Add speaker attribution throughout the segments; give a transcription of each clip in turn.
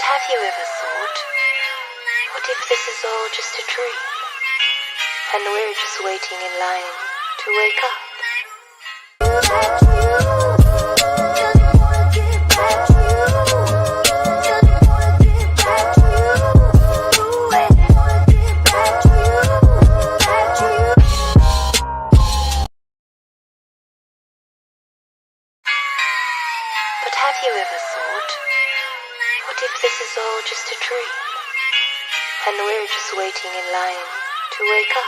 Speaker 1: But have you ever thought, what if this is all just a dream, and we're just waiting in line to wake up? But have you ever thought, what if this is all just a dream, and we're just waiting in line to wake up?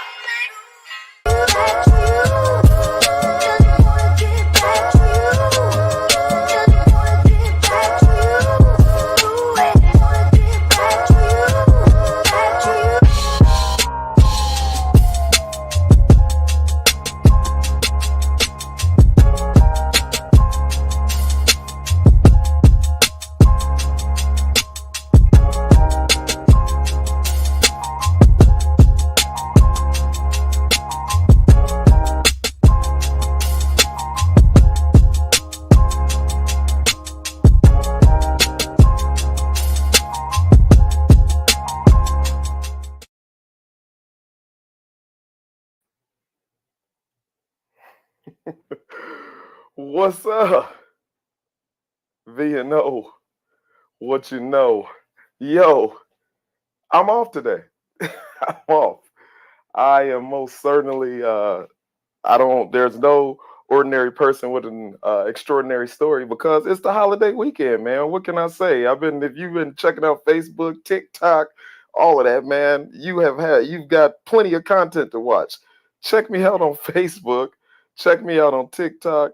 Speaker 2: What's up? VNO, what you know? Yo, I'm off today. I'm off. I am most certainly there's no ordinary person with an extraordinary story because it's the holiday weekend, man. What can I say? If you've been checking out Facebook, TikTok, all of that, man, you've got plenty of content to watch. Check me out on Facebook, check me out on TikTok,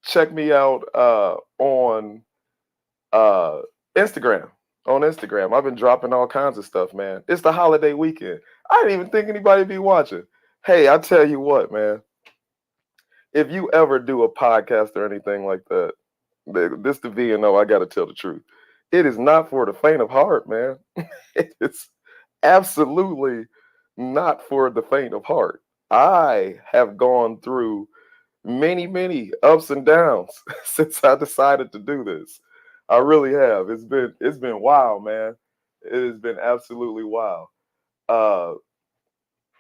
Speaker 2: check me out on uh, Instagram. On Instagram, I've been dropping all kinds of stuff, man. It's the holiday weekend. I didn't even think anybody would be watching. Hey, I tell you what, man. If you ever do a podcast or anything like that, this the VNO, I got to tell the truth. It is not for the faint of heart, man. It's absolutely not for the faint of heart. I have gone through many ups and downs since I decided to do this. I really have. It's been wild, man. It has been absolutely wild. Uh,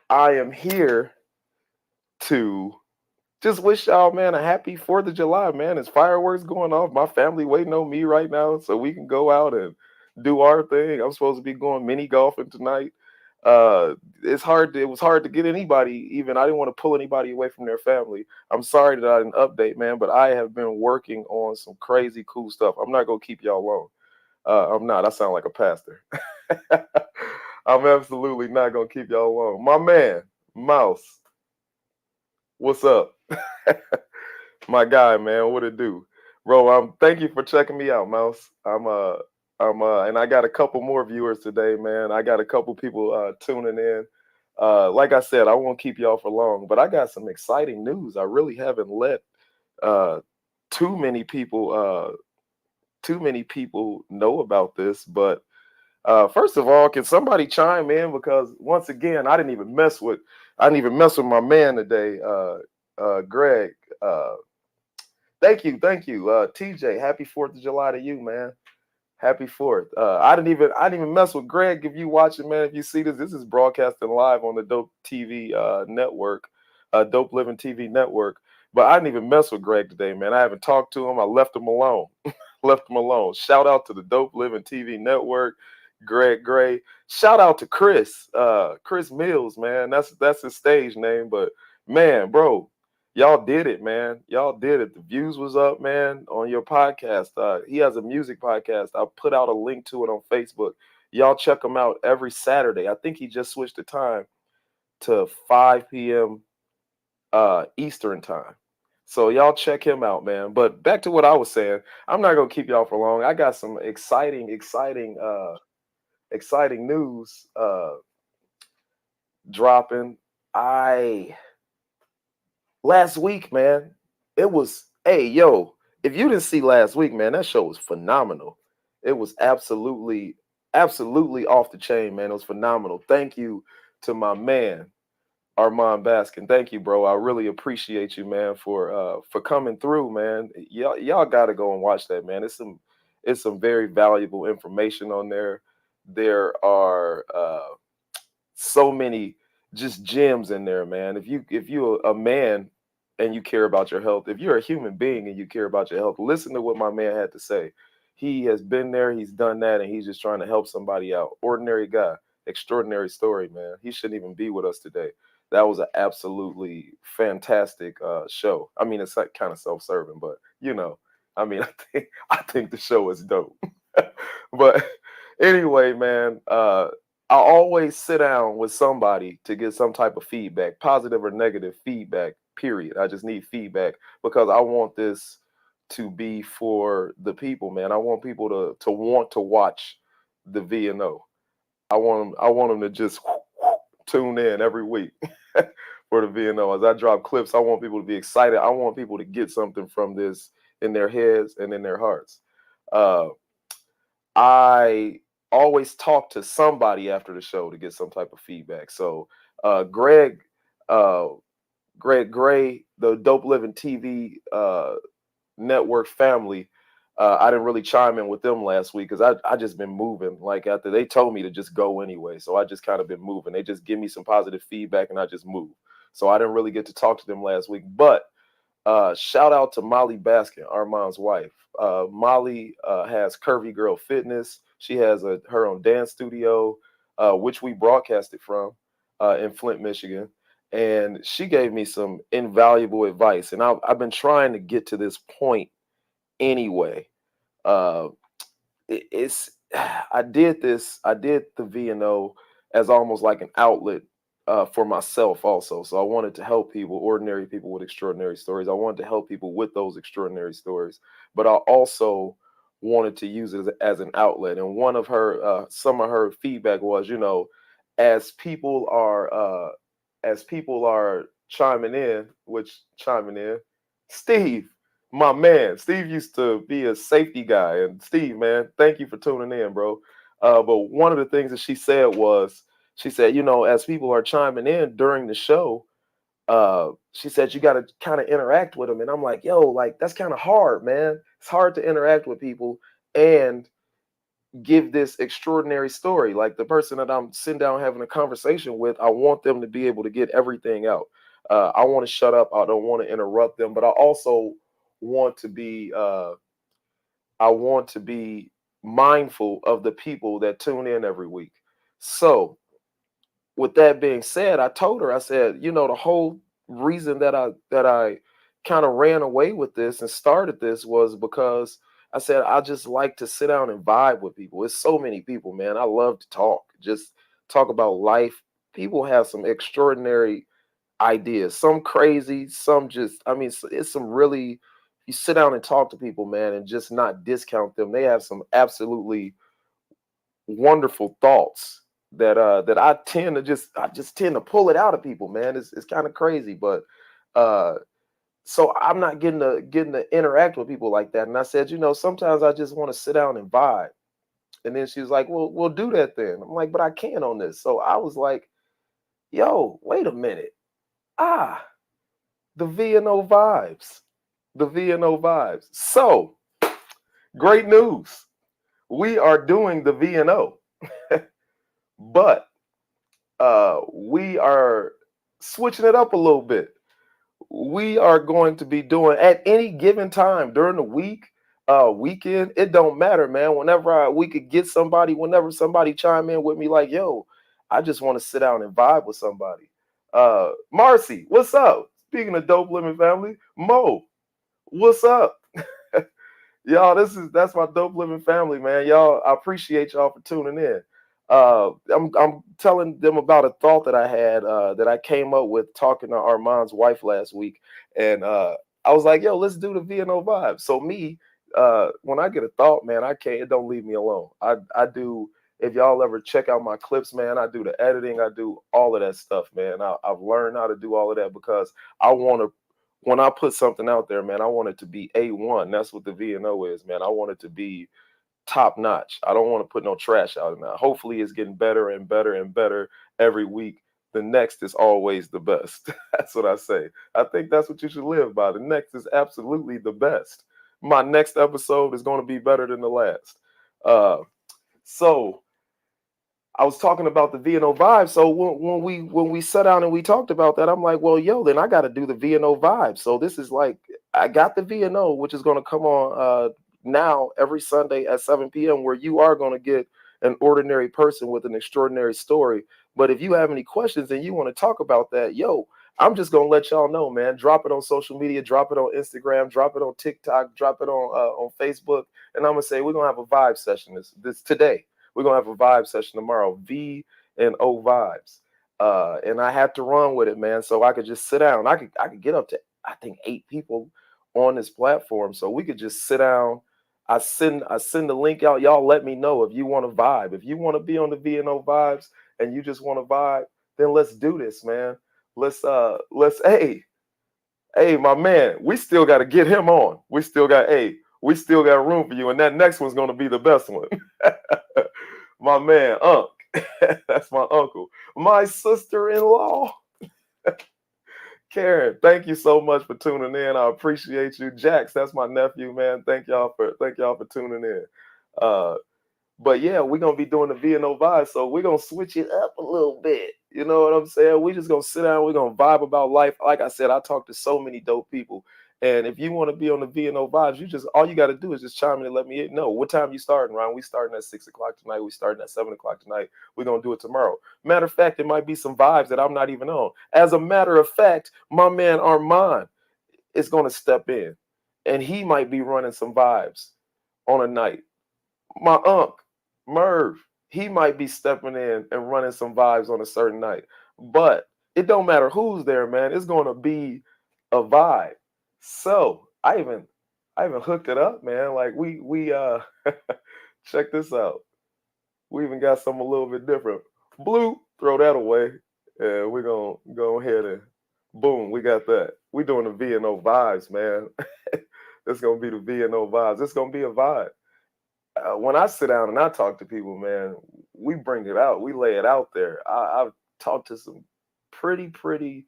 Speaker 2: I am here to just wish y'all, man, a happy 4th of July, man. There's fireworks going off. My family waiting on me right now so we can go out and do our thing. I'm supposed to be going mini golfing tonight. It was hard to get anybody, even I didn't want to pull anybody away from their family. I'm sorry that I didn't update, man, but I have been working on some crazy cool stuff. I'm not gonna keep y'all long. I'm not. I sound like a pastor. I'm absolutely not gonna keep y'all long. My man, Mouse, what's up? My guy, man, what it do? Bro, thank you for checking me out, Mouse. And I got a couple more viewers today, man. I got a couple people tuning in. Like I said, I won't keep y'all for long, but I got some exciting news. I really haven't let uh too many people know about this, but first of all, can somebody chime in? Because once again, I didn't even mess with my man today, Greg. Thank you, TJ. Happy 4th of July to you, man. Happy 4th. I didn't even mess with Greg. If you watching, man, if you see this is broadcasting live on the Dope TV network, Dope Living TV network. But I didn't even mess with Greg today, man. I haven't talked to him. I left him alone. Left him alone. Shout out to the Dope Living TV network, Greg Gray. Shout out to Chris Mills, man. That's his stage name. But man, bro, y'all did it, man. Y'all did it. The views was up, man, on your podcast. He has a music podcast. I'll put out a link to it on Facebook. Y'all check him out every Saturday. I think he just switched the time to 5 p.m. Eastern time. So y'all check him out, man. But back to what I was saying. I'm not gonna keep y'all for long. I got some exciting news dropping. Last week, man, it was, hey, yo, if you didn't see last week, man, that show was phenomenal. It was absolutely off the chain, man. It was phenomenal. Thank you to my man, Armand Baskin. Thank you, bro. I really appreciate you, man, for coming through, man. Y'all got to go and watch that, man. It's some very valuable information on there. There are so many just gems in there, man. If you're a man and you care about your health, if you're a human being and you care about your health, listen to what my man had to say. He has been there, he's done that, and he's just trying to help somebody out. Ordinary guy, extraordinary story, man. He shouldn't even be with us today. That was an absolutely fantastic show. I mean, it's like kind of self-serving, but I mean, I think the show is dope. But anyway, man, I always sit down with somebody to get some type of feedback, positive or negative feedback, period. I just need feedback because I want this to be for the people, man. I want people to want to watch the VNO. I want them to just tune in every week for the VNO. As I drop clips, I want people to be excited. I want people to get something from this in their heads and in their hearts. Uh, I always talk to somebody after the show to get some type of feedback. So Greg, uh, Greg Gray, the Dope Living TV network family, I didn't really chime in with them last week because I just been moving. Like after they told me to just go anyway, so I just kind of been moving. They just give me some positive feedback and I just move. So I didn't really get to talk to them last week, but shout out to Molly Baskin, Armand's wife. Molly has Curvy Girl Fitness. She has her own dance studio, which we broadcasted from in Flint, Michigan. And she gave me some invaluable advice. And I've been trying to get to this point anyway. Uh, it's I did the VNO as almost like an outlet for myself also. So I wanted to help people, ordinary people with extraordinary stories. I wanted to help people with those extraordinary stories, but I also wanted to use it as an outlet. And one of her, some of her feedback was, as people are, as people are chiming in, Steve, my man, Steve used to be a safety guy, and Steve, man, thank you for tuning in, bro. But one of the things that she said was, she said, as people are chiming in during the show, she said you got to kind of interact with them, and I'm like, yo, like that's kind of hard, man. It's hard to interact with people and give this extraordinary story. Like the person that I'm sitting down having a conversation with, I want them to be able to get everything out. I want to shut up. I don't want to interrupt them, but I also want to be I want to be mindful of the people that tune in every week. So with that being said, I told her, I said, the whole reason that I kind of ran away with this and started this was because I said I just like to sit down and vibe with people. It's so many people, man. I love to talk, just talk about life. People have some extraordinary ideas, some crazy, some just, I mean, it's some really, you sit down and talk to people, man, and just not discount them. They have some absolutely wonderful thoughts that I just tend to pull it out of people, man. It's kind of crazy, but uh so I'm not getting to interact with people like that. And I said, sometimes I just want to sit down and vibe. And then she was like, well, we'll do that then. I'm like, but I can't on this. So I was like, yo, wait a minute. Ah, the VNO vibes. The VNO vibes. So great news. We are doing the VNO, but we are switching it up a little bit. We are going to be doing at any given time during the week, weekend. It don't matter, man. We could get somebody, whenever somebody chime in with me, like, yo, I just want to sit down and vibe with somebody. Marcy, what's up? Speaking of Dope Living family, Mo, what's up? Y'all, that's my Dope Living family, man. Y'all, I appreciate y'all for tuning in. I'm telling them about a thought that I had that I came up with talking to Armand's wife last week, and I was like, "Yo, let's do the VNO vibe." So me, when I get a thought, man, I can't. It don't leave me alone. I do. If y'all ever check out my clips, man, I do the editing. I do all of that stuff, man. I've learned how to do all of that because I want to. When I put something out there, man, I want it to be A1. That's what the VNO is, man. I want it to be top notch. I don't want to put no trash out now. Hopefully it's getting better and better and better every week. The next is always the best. That's what I say. I think that's what you should live by. The next is absolutely the best. My next episode is going to be better than the last. Uh, so I was talking about the V&O vibe. So when we sat down and we talked about that, I'm like, well, yo, then I got to do the V&O vibe. So this is like I got the V&O, which is going to come on now every Sunday at 7 p.m., where you are going to get an ordinary person with an extraordinary story. But if you have any questions and you want to talk about that, yo, I'm just gonna let y'all know, man. Drop it on social media, drop it on Instagram, drop it on TikTok, drop it on Facebook, and I'm gonna say we're gonna have a vibe session this today. We're gonna have a vibe session tomorrow. V&O vibes. And I had to run with it, man. So I could just sit down. I could get up to I think 8 people on this platform. So we could just sit down. I send the link out. Y'all let me know if you want to vibe. If you want to be on the V&O vibes and you just want to vibe, then let's do this, man. Let's hey my man, we still gotta get him on. We still got room for you, and that next one's gonna be the best one. My man, Unc. That's my uncle. My sister-in-law, Karen. Thank you so much for tuning in. I appreciate you. Jax, that's my nephew, man. Thank y'all for tuning in. Uh, but yeah, we're gonna be doing the V&O vibe, so we're gonna switch it up a little bit. You know what I'm saying? We just gonna sit down, we're gonna vibe about life. Like I said, I talk to so many dope people. And if you want to be on the V&O vibes, you just all you gotta do is just chime in and let me know. What time you starting, Ryan? We starting at 6 o'clock tonight. We starting at 7 o'clock tonight. We're gonna do it tomorrow. Matter of fact, it might be some vibes that I'm not even on. As a matter of fact, my man Armand is gonna step in and he might be running some vibes on a night. My unc Merv, he might be stepping in and running some vibes on a certain night. But it don't matter who's there, man. It's going to be a vibe. So I even hooked it up, man. Like we check this out. We even got something a little bit different. Blue, throw that away, and we're gonna go ahead and boom, we got that. We doing the V&O vibes, man. It's gonna be the V&O vibes. It's gonna be a vibe. When I sit down and I talk to people, man, we bring it out. We lay it out there. I've talked to some pretty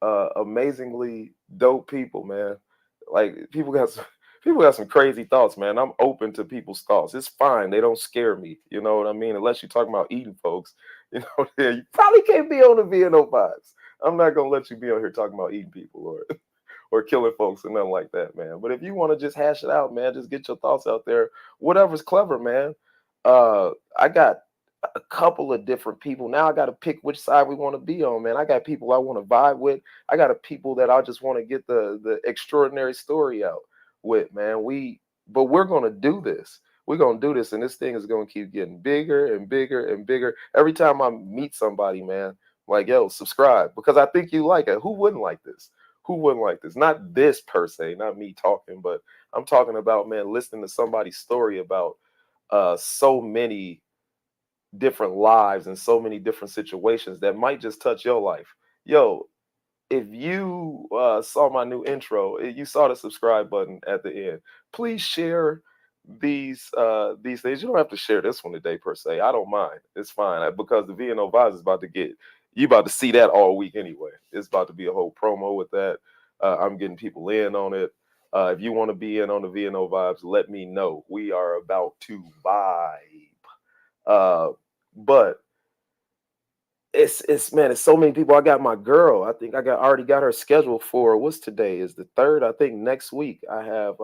Speaker 2: amazingly dope people, man. Like people got some crazy thoughts, man. I'm open to people's thoughts. It's fine. They don't scare me. You know what I mean? Unless you're talking about eating folks, you know, yeah, you probably can't be on the V&O vibes. I'm not gonna let you be on here talking about eating people or killing folks or nothing like that, man. But if you want to just hash it out, man, just get your thoughts out there. Whatever's clever, man. I got a couple of different people. Now I got to pick which side we want to be on, man. I got people I want to vibe with. I got a people that I just want to get the extraordinary story out with, man. We're gonna do this. We're gonna do this, and this thing is gonna keep getting bigger and bigger and bigger. Every time I meet somebody, man, I'm like, yo, subscribe because I think you like it. Who wouldn't like this? Who wouldn't like this? Not this per se, not me talking, but I'm talking about, man, listening to somebody's story about so many different lives and so many different situations that might just touch your life. Yo, if you saw my new intro, you saw the subscribe button at the end. Please share these things. You don't have to share this one today per se. I don't mind. It's fine because the V&O vibes is about to get you about to see that all week anyway. It's about to be a whole promo with that. I'm getting people in on it. If you want to be in on the V&O vibes, let me know. We are about to vibe. But it's man, it's so many people. I got my girl. I think already got her scheduled for what's today is the 3rd. I think next week I have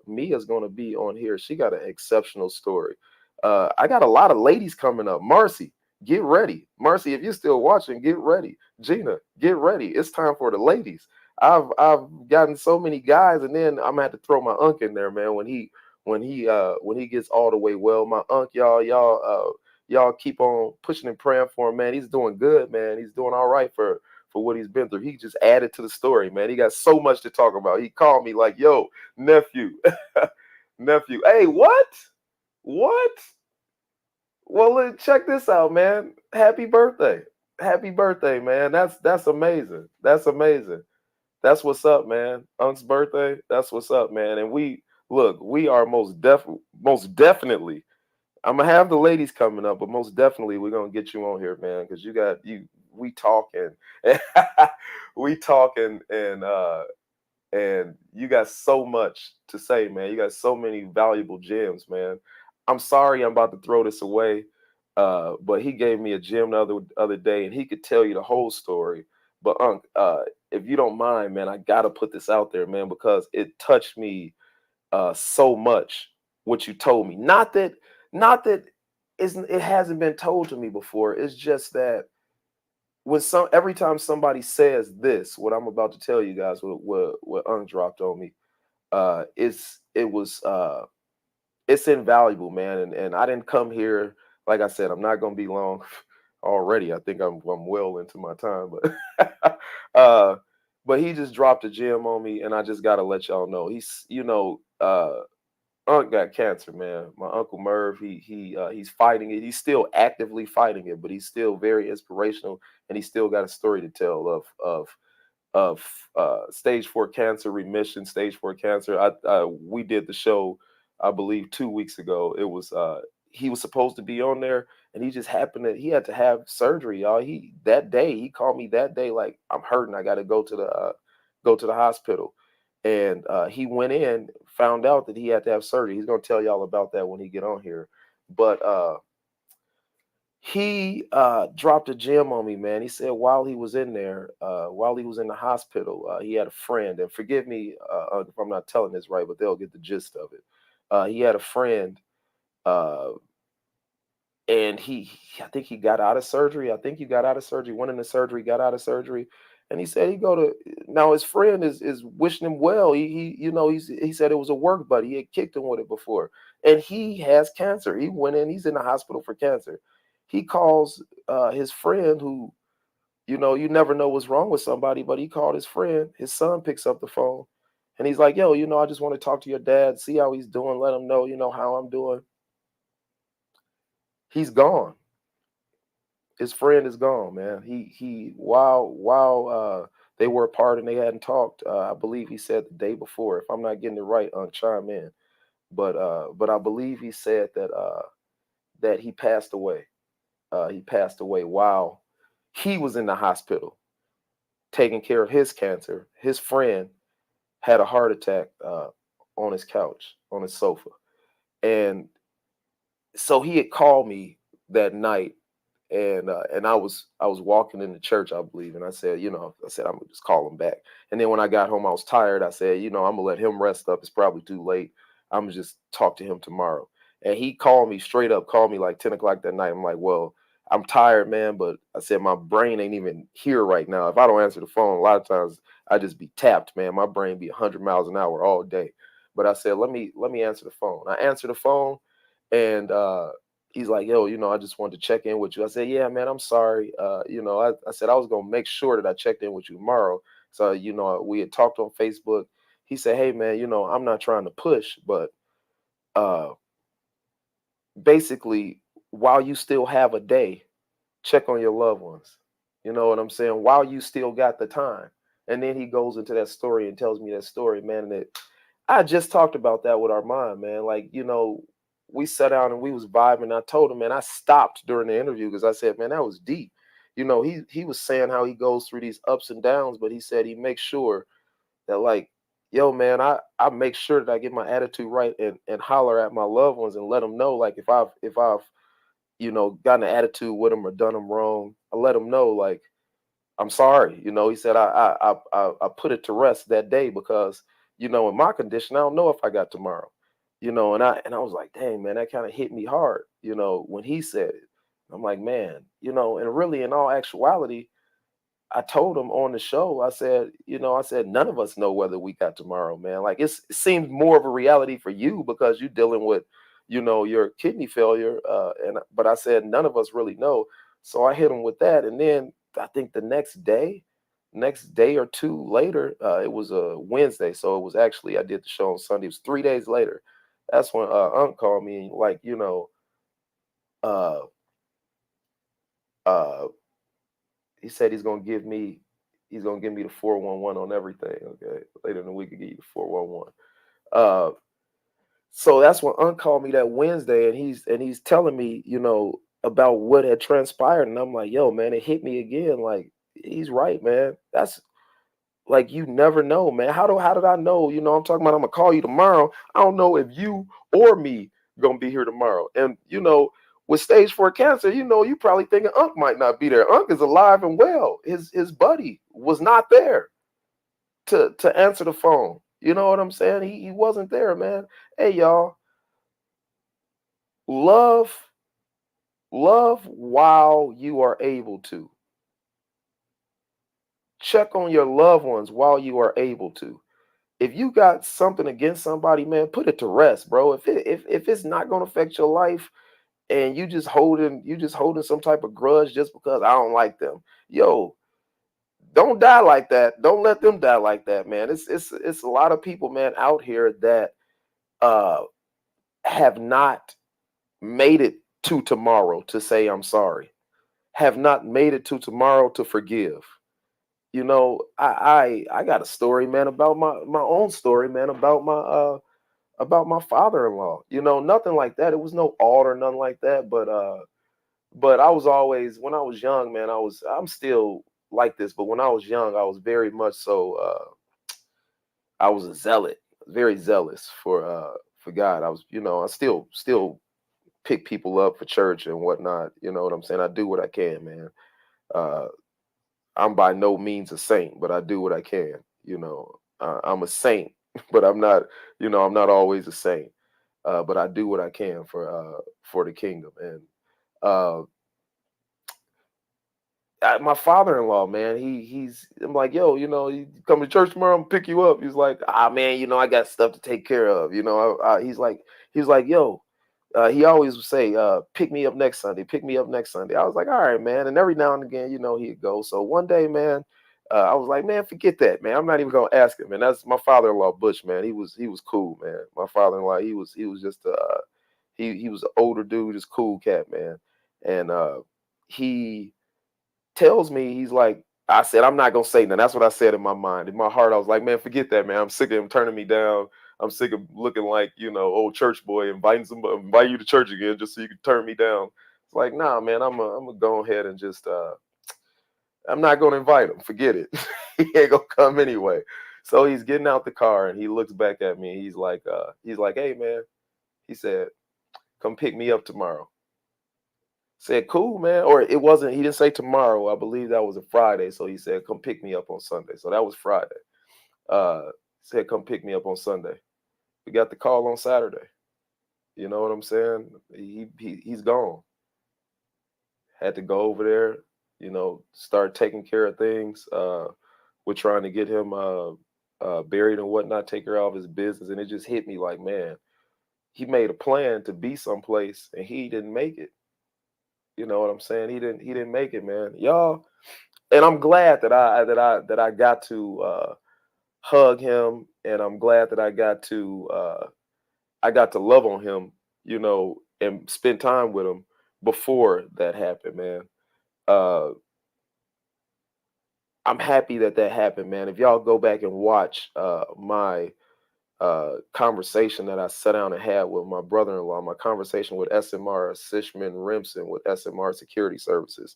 Speaker 2: Mia's gonna be on here. She got an exceptional story. I got a lot of ladies coming up. Marcy, get ready. Marcy, if you're still watching, get ready. Gina, get ready. It's time for the ladies. I've gotten so many guys, and then I'm gonna have to throw my unc in there, man, when he gets all the way well. My unc, y'all keep on pushing and praying for him, man. He's doing good, man. He's doing all right for what he's been through. He just added to the story, man. He got so much to talk about. He called me like, yo, nephew, nephew. Hey, what? What? Well, check this out, man. Happy birthday. Happy birthday, man. That's amazing. That's amazing. That's what's up, man. Unc's birthday. That's what's up, man. And we are most definitely. I'm gonna have the ladies coming up, but most definitely we're gonna get you on here, man, because you got you. We talking, we talking, and And you got so much to say, man. You got so many valuable gems, man. I'm sorry I'm about to throw this away, but he gave me a gem the other day, and he could tell you the whole story. But Unc, if you don't mind, man, I gotta put this out there, man, because it touched me so much what you told me. Not that it hasn't been told to me before. It's just that when every time somebody says this, what I'm about to tell you guys, what undropped on me, it's invaluable, man. And I didn't come here, like I said, I'm not gonna be long already. I think I'm well into my time, but but he just dropped a gem on me, and I just gotta let y'all know. Unc got cancer, man. My uncle Merv, he's fighting it. He's still actively fighting it, but he's still very inspirational, and he's still got a story to tell of stage 4 cancer remission, stage 4 cancer. We did the show, I believe, 2 weeks ago. It was he was supposed to be on there, and he just happened to he had to have surgery, y'all. He that day he called me that day like, I'm hurting. I got to go to the hospital, and he went in, found out that he had to have surgery. He's gonna tell y'all about that when he get on here, but he dropped a gem on me, man. He said while he was in there, while he was in the hospital, he had a friend. And forgive me if I'm not telling this right, but they'll get the gist of it. He had a friend, uh, and I think he got out of surgery. I think he got out of surgery, went into surgery, got out of surgery, and he said he go to now. His friend is wishing him well. He said it was a work buddy. He had kicked him with it before, and he has cancer. He went in. He's in the hospital for cancer. He calls his friend, who you never know what's wrong with somebody, but he called his friend. His son picks up the phone, and he's like, "Yo, I just want to talk to your dad, see how he's doing, let him know, how I'm doing." He's gone. His friend is gone, man. While they were apart and they hadn't talked, I believe he said the day before. If I'm not getting it right, chime in. But I believe he said that he passed away. He passed away while he was in the hospital taking care of his cancer. His friend had a heart attack on his couch, on his sofa, and so he had called me that night, and I was walking in the church, I believe, and I said, I'm gonna just call him back. And then when I got home, I was tired. I said, I'm gonna let him rest up. It's probably too late. I'm gonna just talk to him tomorrow. And he called me straight up, called me like 10 o'clock that night. I'm like, well, I'm tired, man, but I said my brain ain't even here right now. If I don't answer the phone, a lot of times I just be tapped, man. My brain be 100 miles an hour all day. But I said, let me answer the phone. I answered the phone, and he's like, yo, I just wanted to check in with you. I said, yeah, man, I'm sorry. I said I was gonna make sure that I checked in with you tomorrow. So, we had talked on Facebook. He said, hey, man, I'm not trying to push, but uh, basically, while you still have a day, check on your loved ones. You know what I'm saying? While you still got the time. And then he goes into that story and tells me that story, man. And I just talked about that with Armand, man. Like, we sat down and we was vibing. I told him, man, I stopped during the interview because I said, man, that was deep. He was saying how he goes through these ups and downs, but he said he makes sure that, like, yo, man, I make sure that I get my attitude right, and holler at my loved ones and let them know, like, if I've gotten an attitude with them or done them wrong, I let them know, like, I'm sorry. He said I put it to rest that day because in my condition, I don't know if I got tomorrow. And I was like, dang, man, that kind of hit me hard. When he said it, I'm like, man, and really, in all actuality, I told him on the show, I said none of us know whether we got tomorrow, man. Like, it seems more of a reality for you because you're dealing with, your kidney failure. But I said none of us really know. So I hit him with that, and then I think the next day or two later, it was a Wednesday, so it was actually I did the show on Sunday. It was 3 days later. That's when Unc called me, and, like, uh, uh, he said he's gonna give me the 411 on everything. Okay, later in the week, he give you the 411. Uh, so that's when Unc called me that Wednesday, and he's telling me, about what had transpired, and I'm like, yo, man, it hit me again. Like, he's right, man. That's Like, you never know, man. How did I know? I'm talking about I'm gonna call you tomorrow. I don't know if you or me gonna be here tomorrow. And with stage 4 cancer, you probably thinking Unc might not be there. Unc is alive and well. His buddy was not there to answer the phone. You know what I'm saying? He wasn't there, man. Hey, y'all, love while you are able to. Check on your loved ones while you are able to. If you got something against somebody, man, put it to rest, bro. If it's not gonna affect your life, and you just holding some type of grudge just because I don't like them, yo, don't die like that. Don't let them die like that, man. It's a lot of people, man, out here that uh have not made it to tomorrow to say I'm sorry, have not made it to tomorrow to forgive. I got a story, man, about my own story, man, about my father-in-law. Nothing like that. It was no alt or nothing like that, but I was always, when I was young, man, I'm still like this, but when I was young, I was very much so I was a zealot, very zealous for God. I was, I still pick people up for church and whatnot. You know what I'm saying? I do what I can, man. Uh I'm by no means a saint, but I do what I can. I'm a saint, but I'm not always a saint. But I do what I can for the kingdom. And uh, my father-in-law, man, I'm like, yo, you come to church tomorrow, I'm gonna pick you up. He's like, man, I got stuff to take care of. He's like, yo, he always would say, pick me up next Sunday, pick me up next Sunday. I was like, all right, man. And every now and again, he'd go. So one day, man, I was like, man, forget that, man. I'm not even gonna ask him. And that's my father-in-law, Butch, man. He was cool, man. My father-in-law, he was just he was an older dude, just cool cat, man. And he tells me, he's like, I said, I'm not gonna say nothing. That's what I said in my mind. In my heart, I was like, man, forget that, man. I'm sick of him turning me down. I'm sick of looking like, old church boy, invite you to church again just so you can turn me down. It's like, nah, man, I'm gonna go ahead and just I'm not gonna invite him. Forget it. He ain't gonna come anyway. So he's getting out the car and he looks back at me. He's like, hey, man. He said, come pick me up tomorrow. Said, cool, man. Or it wasn't, he didn't say tomorrow. I believe that was a Friday. So he said, come pick me up on Sunday. So that was Friday. Uh, said, come pick me up on Sunday. We got the call on Saturday. You know what I'm saying? He's gone. Had to go over there, start taking care of things. We're trying to get him buried and whatnot, take care of his business. And it just hit me like, man, he made a plan to be someplace and he didn't make it. You know what I'm saying? He didn't make it, man. Y'all, and I'm glad that I got to hug him, and I'm glad that I got to love on him, and spend time with him before that happened, man. Uh, I'm happy that happened, man. If y'all go back and watch my conversation that I sat down and had with my brother-in-law, my conversation with SMR Sishman Remsen with SMR Security Services.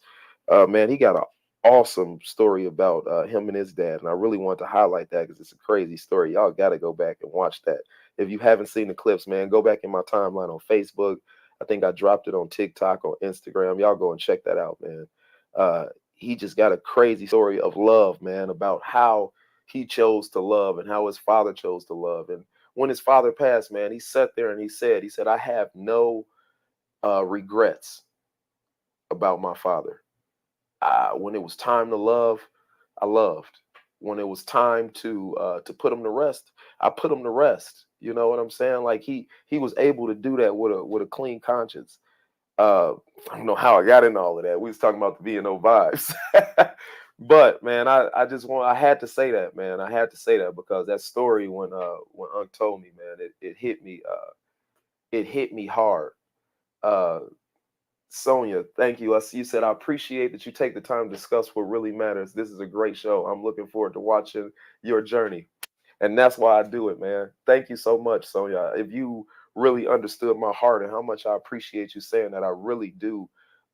Speaker 2: Man, he got an awesome story about him and his dad, and I really want to highlight that because it's a crazy story. Y'all got to go back and watch that. If you haven't seen the clips, man, go back in my timeline on Facebook. I think I dropped it on TikTok, on Instagram. Y'all go and check that out, man. Uh, he just got a crazy story of love, man, about how he chose to love and how his father chose to love. And when his father passed, man, he sat there and he said, I have no regrets about my father. When it was time to love, I loved. When it was time to put him to rest, I put him to rest. You know what I'm saying? Like he was able to do that with a clean conscience. Uh, I don't know how I got into all of that. We was talking about the B&O vibes. But man, I had to say that, man. I had to say that because that story when Unc told me, man, it hit me hard. Uh Sonia, thank you. You said I appreciate that you take the time to discuss what really matters. This is a great show. I'm looking forward to watching your journey. And that's why I do it, man. Thank you so much, Sonia. If you really understood my heart and how much I appreciate you saying that, I really do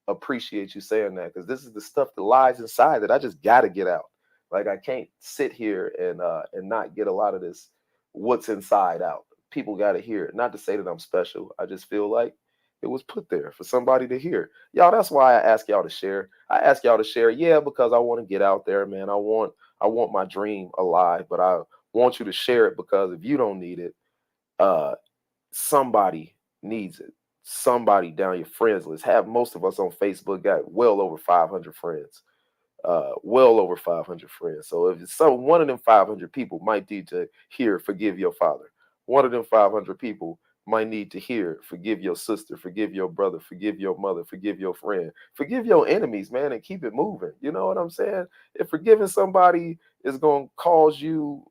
Speaker 2: appreciate you saying that because this is the stuff that lies inside that I just got to get out. Like I can't sit here and not get a lot of this what's inside out. People got to hear it. Not to say that I'm special. I just feel like it was put there for somebody to hear. Y'all, that's why I ask y'all to share. I ask y'all to share, yeah, because I want to get out there, man. I want my dream alive, but I want you to share it because if you don't need it, uh somebody needs it. Somebody down your friends list. Have most of us on Facebook got well over 500 friends. Well over 500 friends. So if it's some one of them 500 people might need to hear forgive your father. One of them 500 people might need to hear forgive your sister, forgive your brother, forgive your mother, forgive your friend, forgive your enemies, man, and keep it moving. You know what I'm saying? If forgiving somebody is going to cause you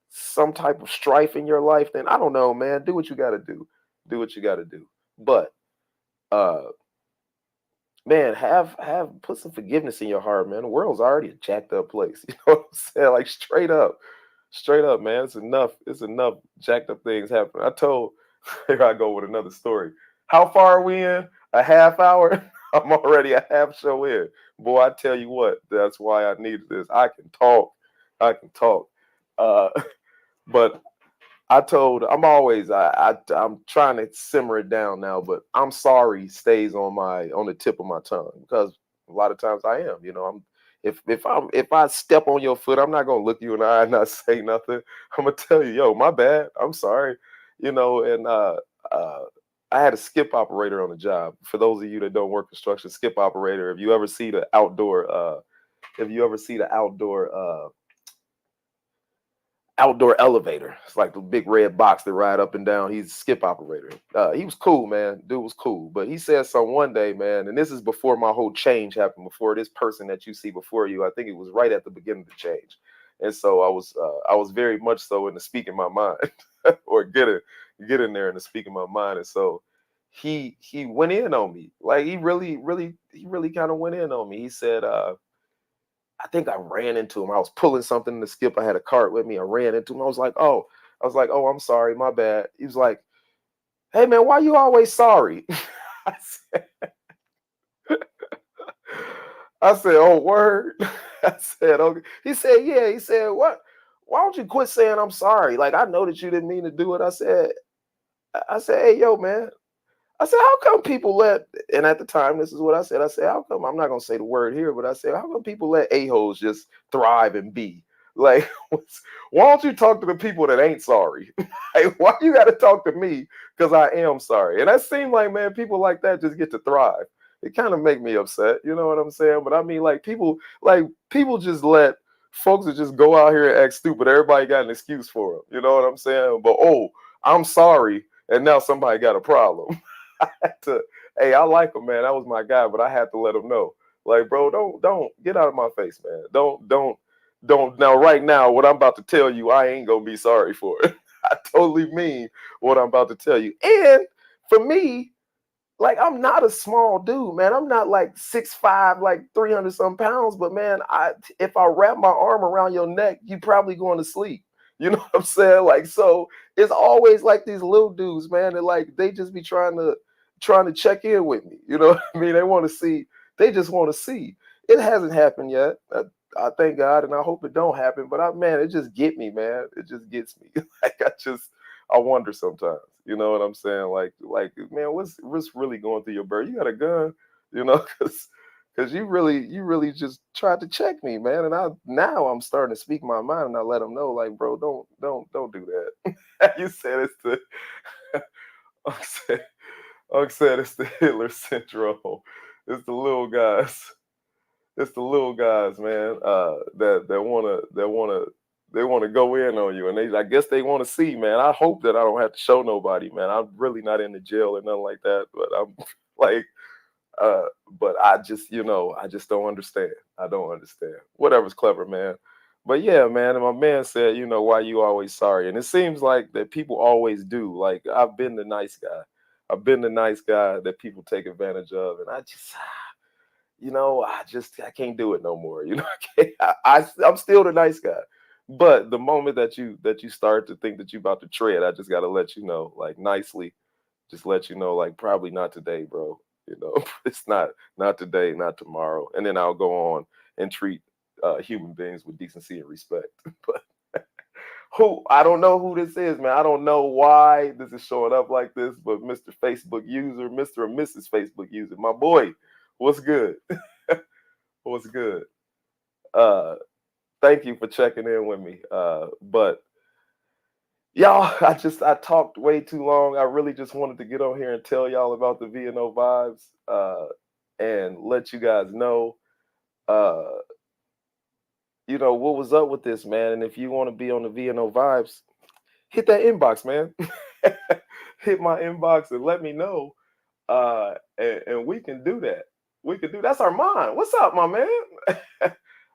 Speaker 2: some type of strife in your life, then I don't know, man. Do what you got to do. Do what you got to do. But uh man, have put some forgiveness in your heart, man. The world's already a jacked up place. You know what I'm saying? Like straight up, man. It's enough. It's enough jacked up things happening. I told here I go with another story. How far are we in? A half hour? I'm already a half show in. Boy, I tell you what, that's why I needed this. I can talk. I can talk. Uh, but I'm trying to simmer it down now, but I'm sorry stays on the tip of my tongue because a lot of times I am, you know, if I step on your foot, I'm not gonna look you in the eye and not say nothing. I'm gonna tell you, yo, my bad. I'm sorry. You know, and uh I had a skip operator on the job. For those of you that don't work construction, skip operator, if you ever see the outdoor elevator. It's like the big red box that ride up and down. He's a skip operator. He was cool, man. Dude was cool. But he said something one day, man, and this is before my whole change happened, before this person that you see before you. I think it was right at the beginning of the change. And so I was very much so in the speaking my mind or get in there and the speaking my mind. And so he went in on me. Like he really kind of went in on me. He said, I think I ran into him. I was pulling something in the skip. I had a cart with me. I ran into him. I was like, oh, I'm sorry, my bad. He was like, hey man, why you always sorry? I said, I said, oh word. I said, okay. He said, yeah. He said, what? Why don't you quit saying I'm sorry? Like I know that you didn't mean to do it. I said, hey yo, man. I said, how come people and at the time, this is what I said. I said, how come, I'm not going to say the word here, but I said, how come people let a-holes just thrive and be? Like, why don't you talk to the people that ain't sorry? Like, why you got to talk to me because I am sorry? And that seemed like, man, people like that just get to thrive. It kind of make me upset. You know what I'm saying? But I mean, people just let folks that just go out here and act stupid. Everybody got an excuse for them. You know what I'm saying? But, oh, I'm sorry. And now somebody got a problem. I had to, hey, I like him, man. That was my guy, but I had to let him know. Like, bro, don't get out of my face, man. Don't. Now, right now, what I'm about to tell you, I ain't gonna be sorry for it. I totally mean what I'm about to tell you. And for me, like, I'm not a small dude, man. I'm not like 6'5", like 300 some pounds, but man, if I wrap my arm around your neck, you probably going to sleep. You know what I'm saying? Like, so it's always like these little dudes, man, that like they just be trying to check in with me. You know what I mean? They want to see, they just want to see. It hasn't happened yet. I thank God and I hope it don't happen. But man, it just get me, man. It just gets me. Like I wonder sometimes. You know what I'm saying? Man, what's really going through your bird? You got a gun, you know, because you really just tried to check me, man. And now I'm starting to speak my mind and I let them know, like, bro, don't do that. You said it's the Unc said it's the Hitler syndrome. It's the little guys. It's the little guys, man. That wanna go in on you, and I guess they want to see, man. I hope that I don't have to show nobody, man. I'm really not in the jail or nothing like that, but I'm like, uh, but I just don't understand. I don't understand. Whatever's clever, man. But yeah, man. And my man said, why you always sorry? And it seems like that people always do. Like I've been the nice guy. I've been the nice guy that people take advantage of, and I can't do it no more. I'm still the nice guy. But the moment that you start to think that you're about to tread, I just gotta let you know, like nicely, just let you know, like probably not today, bro. It's not today, not tomorrow. And then I'll go on and treat human beings with decency and respect. But who I don't know who this is, man. I don't know why this is showing up like this, but Mr. Facebook user, Mr. and Mrs. Facebook user, my boy, what's good? What's good? Uh, Thank you for checking in with me. But y'all, I talked way too long. I really just wanted to get on here and tell y'all about the VNO vibes, and let you guys know, uh, what was up with this, man. And if you want to be on the VNO vibes, hit that inbox, man. Hit my inbox and let me know, and we can do that. We can do that's our mind. What's up, my man?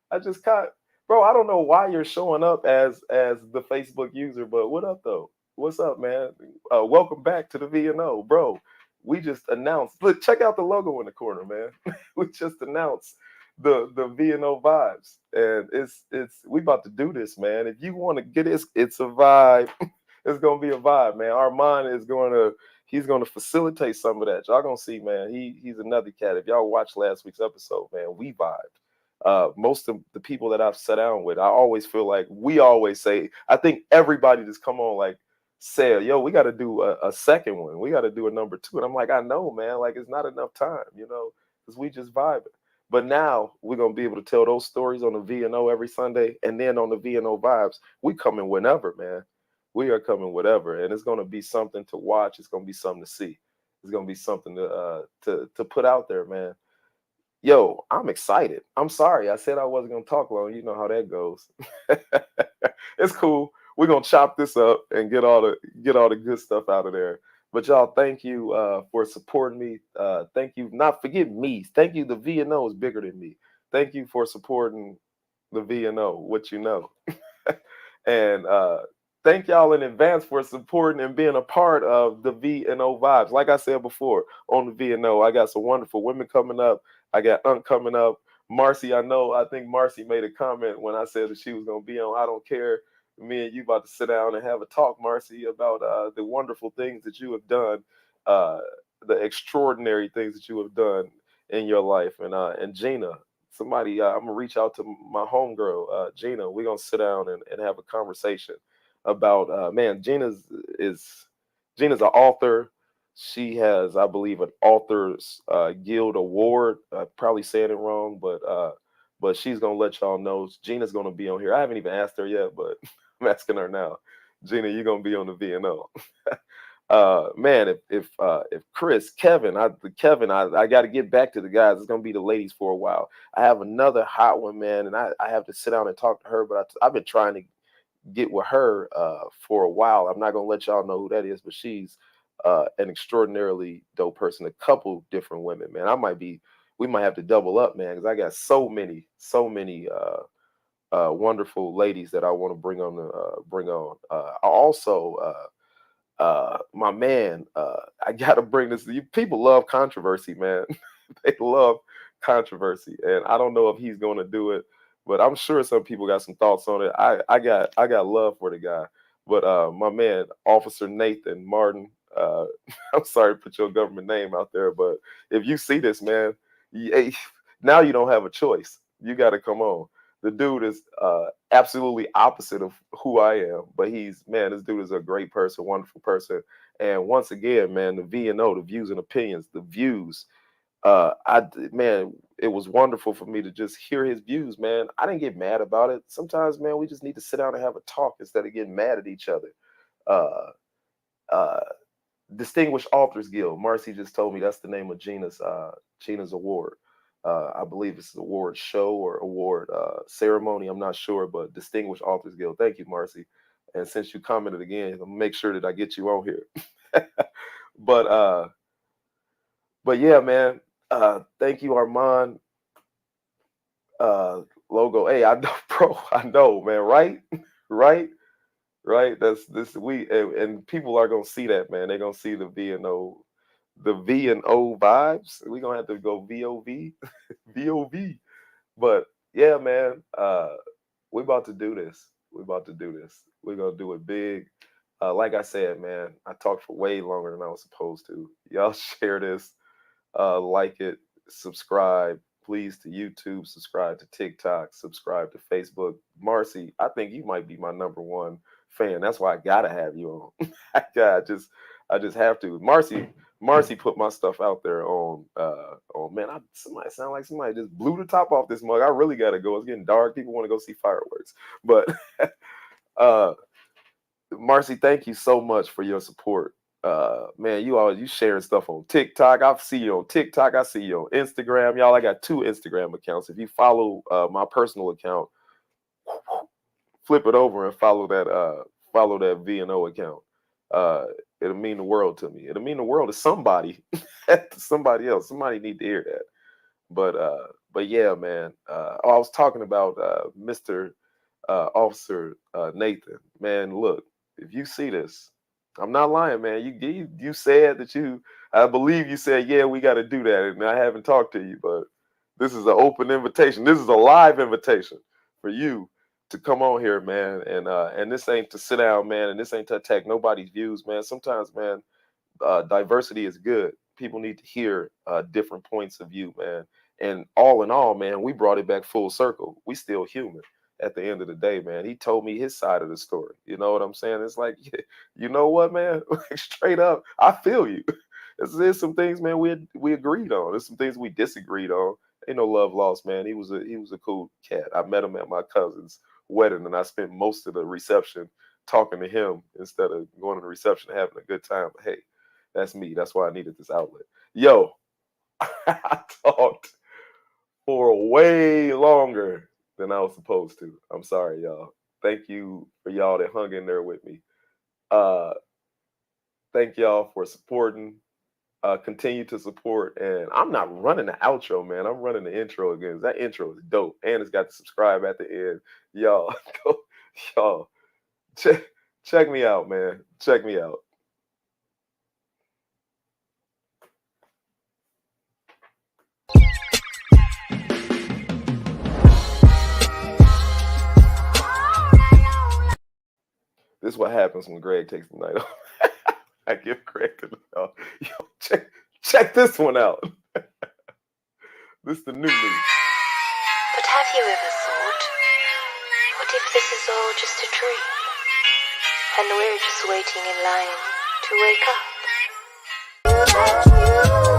Speaker 2: I just caught, bro. I don't know why you're showing up as the Facebook user, but what up though? What's up, man? Welcome back to the VNO, bro. We just announced. Look, check out the logo in the corner, man. We just announced the VNO vibes, and it's we about to do this, man. If you want to get it, it's a vibe. It's gonna be a vibe, man. Armand is he's gonna facilitate some of that. Y'all gonna see, man. He's another cat. If y'all watched last week's episode, man, we vibed. Most of the people that I've sat down with, I always feel like we always say, I think everybody just come on like said, yo, we got to do a second one. We got to do a number two. And I'm like, I know, man, like it's not enough time, because we just vibing. But now we're gonna be able to tell those stories on the VNO every Sunday, and then on the VNO vibes, we coming whenever, man. We are coming whatever, and it's gonna be something to watch. It's gonna be something to see. It's gonna be something to put out there, man. Yo, I'm excited. I'm sorry. I said I wasn't gonna talk long. You know how that goes. It's cool. We're gonna chop this up and get all the good stuff out of there. But y'all, thank you for supporting me. Thank you. Not forget me. Thank you. The VNO is bigger than me. Thank you for supporting the VNO, what you know. And thank y'all in advance for supporting and being a part of the VNO vibes. Like I said before, on the VNO, I got some wonderful women coming up. I got Unc coming up. Marcy, I think Marcy made a comment when I said that she was going to be on I Don't Care. Me and you about to sit down and have a talk, Marcy, about the wonderful things that you have done, uh, the extraordinary things that you have done in your life. And Gina, somebody, I'm going to reach out to my homegirl, Gina. We're going to sit down and have a conversation about, man, Gina's an author. She has, I believe, an Authors Guild Award. Probably saying it wrong, but she's gonna let y'all know. Gina's gonna be on here. I haven't even asked her yet, but I'm asking her now. Gina, you're gonna be on the VNO. Man, if Chris, Kevin, I got to get back to the guys. It's gonna be the ladies for a while. I have another hot one, man, and I have to sit down and talk to her. But I've been trying to get with her for a while. I'm not gonna let y'all know who that is, but she's an extraordinarily dope person. A couple different women, man. We might have to double up, man, because I got so many wonderful ladies that I want to bring on. I also, my man, I got to bring this. People love controversy, man. They love controversy, and I don't know if he's going to do it, but I'm sure some people got some thoughts on it. I got love for the guy, but my man, Officer Nathan Martin. I'm sorry to put your government name out there, but if you see this, man, now you don't have a choice. You got to come on. The dude is absolutely opposite of who I am, but this dude is a great person, wonderful person. And once again, man, the VNO, the views and opinions, the views. Man, it was wonderful for me to just hear his views, man. I didn't get mad about it. Sometimes, man, we just need to sit down and have a talk instead of getting mad at each other. Uh, uh, Distinguished Authors Guild. Marcy just told me that's the name of Gina's award. I believe it's an award show or award ceremony. I'm not sure, but Distinguished Authors Guild. Thank you, Marcy. And since you commented again, I'll make sure that I get you on here. but but yeah, man. Thank you, Armand. Logo. Hey, I know, bro. I know, man. Right, right, right. That's this. And people are gonna see that, man. They're gonna see the VNO, the VNO vibes. We're gonna have to go VOV, VOV. But yeah, man. We about to do this. We about to do this. We're gonna do it big. Like I said, man, I talked for way longer than I was supposed to. Y'all share this, like it, subscribe, please, to YouTube, subscribe to TikTok, subscribe to Facebook. Marcy, I think you might be my number one fan. That's why I gotta have you on. I just have to. Marcy put my stuff out there on man, somebody sound like somebody just blew the top off this mug. I really gotta go. It's getting dark. People want to go see fireworks. But Marcy, thank you so much for your support. Man, you sharing stuff on TikTok. I see you on TikTok. I see you on Instagram. Y'all, I got 2 Instagram accounts. If you follow my personal account, flip it over and follow that V&O account. It'll mean the world to me. It'll mean the world to somebody, to somebody else. Somebody need to hear that. But yeah, man. I was talking about Mr. Officer Nathan. Man, look, if you see this, I'm not lying, man. You said that I believe you said, yeah, we got to do that, and I haven't talked to you, but this is an open invitation. This is a live invitation for you to come on here, man. And this ain't to sit down, man, and this ain't to attack nobody's views, man. Sometimes, man, diversity is good. People need to hear different points of view, man. And all in all, man, we brought it back full circle. We still human at the end of the day, man. He told me his side of the story. You know what I'm saying? It's like, you know what, man? Like, straight up, I feel you. There's some things, man, we agreed on. There's some things we disagreed on. Ain't no love lost, man. He was a cool cat. I met him at my cousin's wedding, and I spent most of the reception talking to him instead of going to the reception and having a good time. But hey, that's me. That's why I needed this outlet. Yo, I talked for way longer than I was supposed to. I'm sorry, y'all. Thank you for y'all that hung in there with me. Thank y'all for supporting. Continue to support. And I'm not running the outro, man. I'm running the intro again. That intro is dope. And it's got to subscribe at the end. Y'all, y'all, check me out, man. Check me out. This is what happens when Greg takes the night off. I give Greg the night off. Yo, check this one out. This is the new me.
Speaker 1: But have you ever thought, what if this is all just a dream? And we're just waiting in line to wake up?